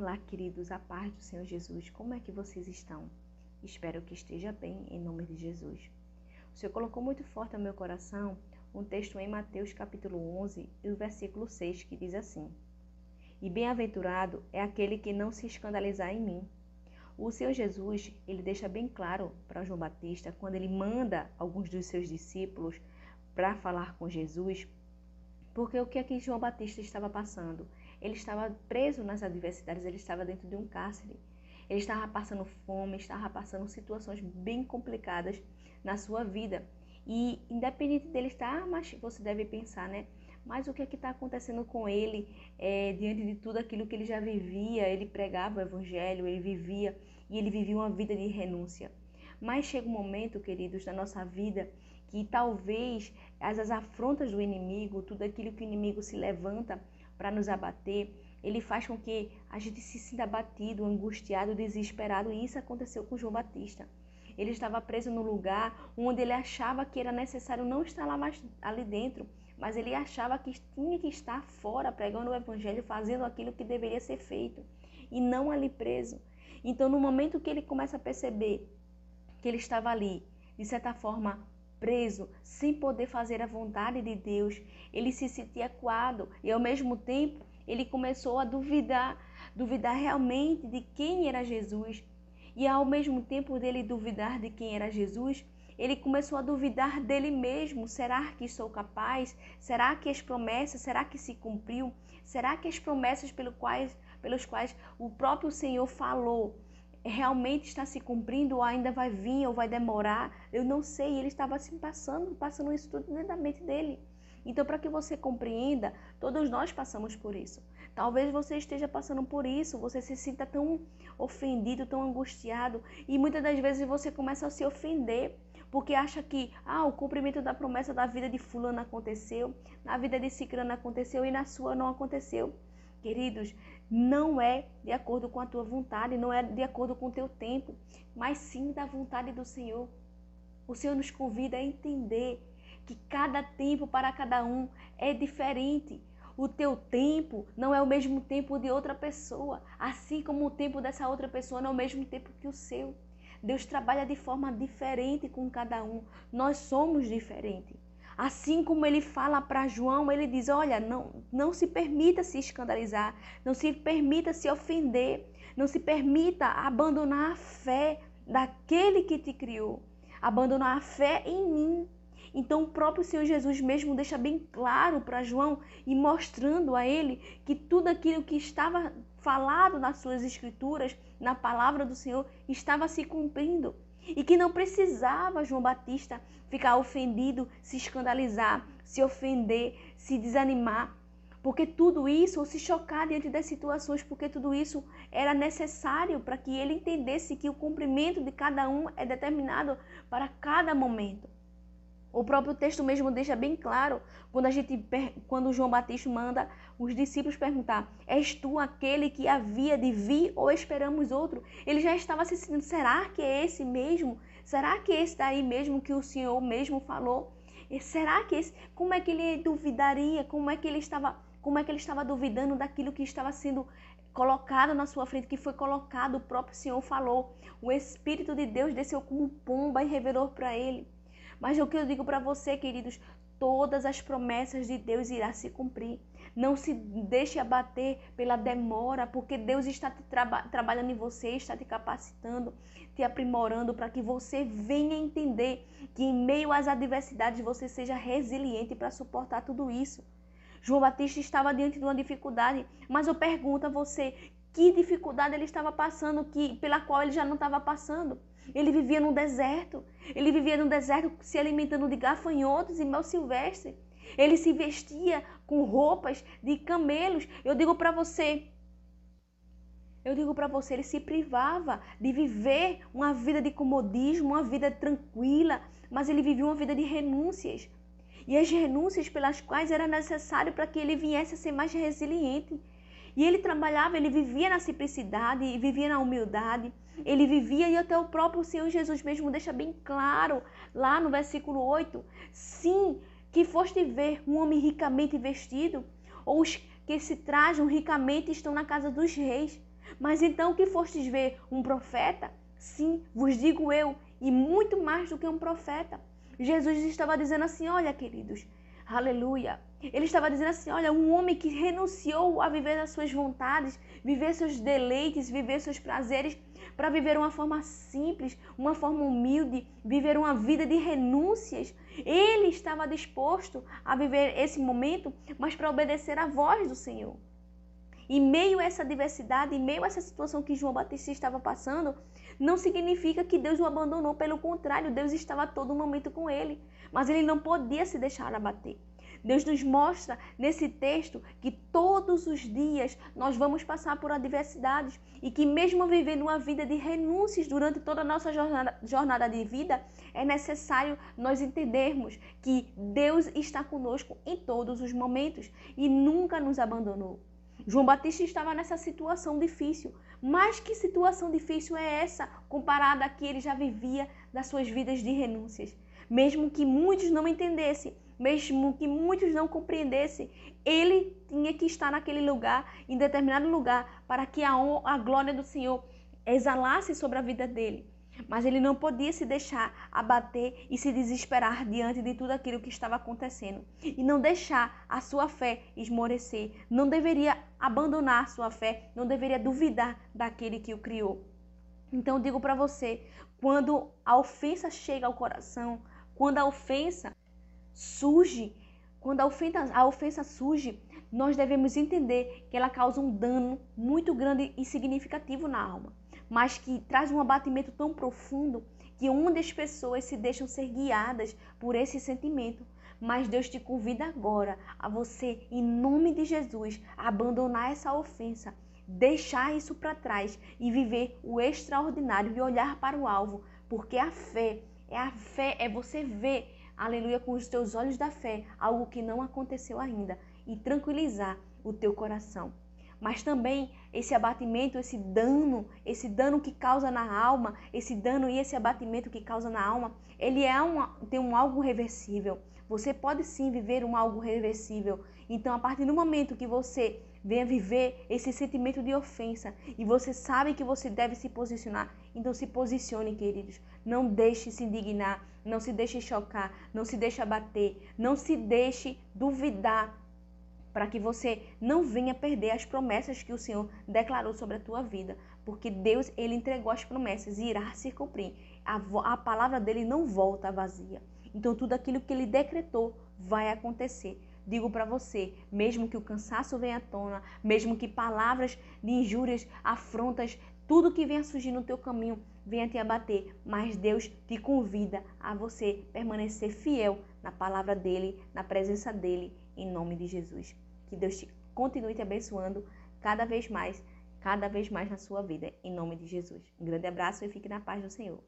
Olá, queridos, a paz do Senhor Jesus, como é que vocês estão? Espero que esteja bem, em nome de Jesus. O Senhor colocou muito forte ao meu coração um texto em Mateus capítulo 11 e o versículo 6, que diz assim: E bem-aventurado é aquele que não se escandalizar em mim. O Senhor Jesus, ele deixa bem claro para João Batista, quando ele manda alguns dos seus discípulos para falar com Jesus, porque o que é que João Batista estava passando? Ele estava preso nas adversidades, ele estava dentro de um cárcere. Ele estava passando fome, estava passando situações bem complicadas na sua vida. E independente dele estar, mas você deve pensar, né? Mas o que é que está acontecendo com ele diante de tudo aquilo que ele já vivia? Ele pregava o evangelho, ele vivia e ele vivia uma vida de renúncia. Mas chega um momento, queridos, da nossa vida que talvez as afrontas do inimigo, tudo aquilo que o inimigo se levanta para nos abater, ele faz com que a gente se sinta abatido, angustiado, desesperado, e isso aconteceu com João Batista. Ele estava preso no lugar onde ele achava que era necessário não estar lá mais ali dentro, mas ele achava que tinha que estar fora, pregando o evangelho, fazendo aquilo que deveria ser feito, e não ali preso. Então, no momento que ele começa a perceber que ele estava ali, de certa forma, preso, sem poder fazer a vontade de Deus, ele se sentia acuado e ao mesmo tempo ele começou a duvidar realmente de quem era Jesus. E ao mesmo tempo dele duvidar de quem era Jesus, ele começou a duvidar dele mesmo. Será que sou capaz? Será que as promessas, será que se cumpriu? Será que as promessas pelos quais o próprio Senhor falou realmente está se cumprindo, ou ainda vai vir, ou vai demorar? Eu não sei. Ele estava assim passando isso tudo dentro da mente dele. Então, para que você compreenda, todos nós passamos por isso. Talvez você esteja passando por isso, você se sinta tão ofendido, tão angustiado, e muitas das vezes você começa a se ofender, porque acha que o cumprimento da promessa da vida de fulano aconteceu, na vida de ciclano aconteceu e na sua não aconteceu. Queridos, não é de acordo com a tua vontade, não é de acordo com o teu tempo, mas sim da vontade do Senhor. O Senhor nos convida a entender que cada tempo para cada um é diferente. O teu tempo não é o mesmo tempo de outra pessoa, assim como o tempo dessa outra pessoa não é o mesmo tempo que o seu. Deus trabalha de forma diferente com cada um. Nós somos diferentes. Assim como ele fala para João, ele diz: olha, não se permita se escandalizar, não se permita se ofender, não se permita abandonar a fé daquele que te criou, abandonar a fé em mim. Então o próprio Senhor Jesus mesmo deixa bem claro para João e mostrando a ele que tudo aquilo que estava falado nas suas escrituras, na palavra do Senhor, estava se cumprindo. E que não precisava João Batista ficar ofendido, se escandalizar, se ofender, se desanimar, porque tudo isso, ou se chocar diante das situações, porque tudo isso era necessário para que ele entendesse que o cumprimento de cada um é determinado para cada momento. O próprio texto mesmo deixa bem claro, quando João Batista manda os discípulos perguntar: és tu aquele que havia de vir ou esperamos outro? Ele já estava se sentindo: será que é esse mesmo? Será que é esse daí mesmo que o Senhor mesmo falou? E será que esse? Como é que ele duvidaria? Como é que ele estava duvidando daquilo que estava sendo colocado na sua frente, que foi colocado, o próprio Senhor falou. O Espírito de Deus desceu como pomba e revelou para ele. Mas o que eu digo para você, queridos, todas as promessas de Deus irão se cumprir. Não se deixe abater pela demora, porque Deus está trabalhando em você, está te capacitando, te aprimorando para que você venha entender que em meio às adversidades você seja resiliente para suportar tudo isso. João Batista estava diante de uma dificuldade, mas eu pergunto a você, que dificuldade ele estava passando, pela qual ele já não estava passando? Ele vivia no deserto se alimentando de gafanhotos e mel silvestre. Ele se vestia com roupas de camelos. Eu digo para você, ele se privava de viver uma vida de comodismo, uma vida tranquila, mas ele vivia uma vida de renúncias. E as renúncias pelas quais era necessário para que ele viesse a ser mais resiliente. E ele trabalhava, ele vivia na simplicidade, e vivia na humildade, ele vivia, e até o próprio Senhor Jesus mesmo deixa bem claro, lá no versículo 8, sim, que foste ver um homem ricamente vestido, ou os que se trajam ricamente estão na casa dos reis. Mas então que fostes ver um profeta? Sim, vos digo eu, e muito mais do que um profeta. Jesus estava dizendo assim, olha, queridos, aleluia. Ele estava dizendo assim, olha, um homem que renunciou a viver as suas vontades, viver seus deleites, viver seus prazeres, para viver uma forma simples, uma forma humilde, viver uma vida de renúncias. Ele estava disposto a viver esse momento, mas para obedecer à voz do Senhor. Em meio a essa diversidade, em meio a essa situação que João Batista estava passando, não significa que Deus o abandonou. Pelo contrário, Deus estava a todo momento com ele. Mas ele não podia se deixar abater. Deus nos mostra nesse texto que todos os dias nós vamos passar por adversidades e que mesmo vivendo uma vida de renúncias durante toda a nossa jornada de vida, é necessário nós entendermos que Deus está conosco em todos os momentos e nunca nos abandonou. João Batista estava nessa situação difícil. Mas que situação difícil é essa comparada a que ele já vivia das suas vidas de renúncias? Mesmo que muitos não entendessem, mesmo que muitos não compreendessem, ele tinha que estar naquele lugar, em determinado lugar, para que a glória do Senhor exalasse sobre a vida dele. Mas ele não podia se deixar abater e se desesperar diante de tudo aquilo que estava acontecendo. E não deixar a sua fé esmorecer. Não deveria abandonar a sua fé, não deveria duvidar daquele que o criou. Então eu digo para você, quando a ofensa chega ao coração, quando a ofensa surge, nós devemos entender que ela causa um dano muito grande e significativo na alma, mas que traz um abatimento tão profundo que onde as pessoas se deixam ser guiadas por esse sentimento. Mas Deus te convida agora a você, em nome de Jesus, a abandonar essa ofensa, deixar isso para trás e viver o extraordinário e olhar para o alvo, porque a fé é você ver, aleluia, com os teus olhos da fé, algo que não aconteceu ainda e tranquilizar o teu coração. Mas também esse abatimento, esse dano que causa na alma, esse dano e esse abatimento que causa na alma, ele tem um algo reversível. Você pode sim viver um algo reversível. Então, a partir do momento que você venha viver esse sentimento de ofensa e você sabe que você deve se posicionar, então se posicione, queridos. Não deixe se indignar, não se deixe chocar, não se deixe abater, não se deixe duvidar, para que você não venha perder as promessas que o Senhor declarou sobre a tua vida. Porque Deus, ele entregou as promessas e irá se cumprir. A palavra dele não volta vazia. Então tudo aquilo que ele decretou vai acontecer. Digo para você, mesmo que o cansaço venha à tona, mesmo que palavras de injúrias, afrontas, tudo que venha surgir no teu caminho venha te abater, mas Deus te convida a você permanecer fiel na palavra dele, na presença dele, em nome de Jesus. Que Deus te continue te abençoando cada vez mais na sua vida, em nome de Jesus. Um grande abraço e fique na paz do Senhor.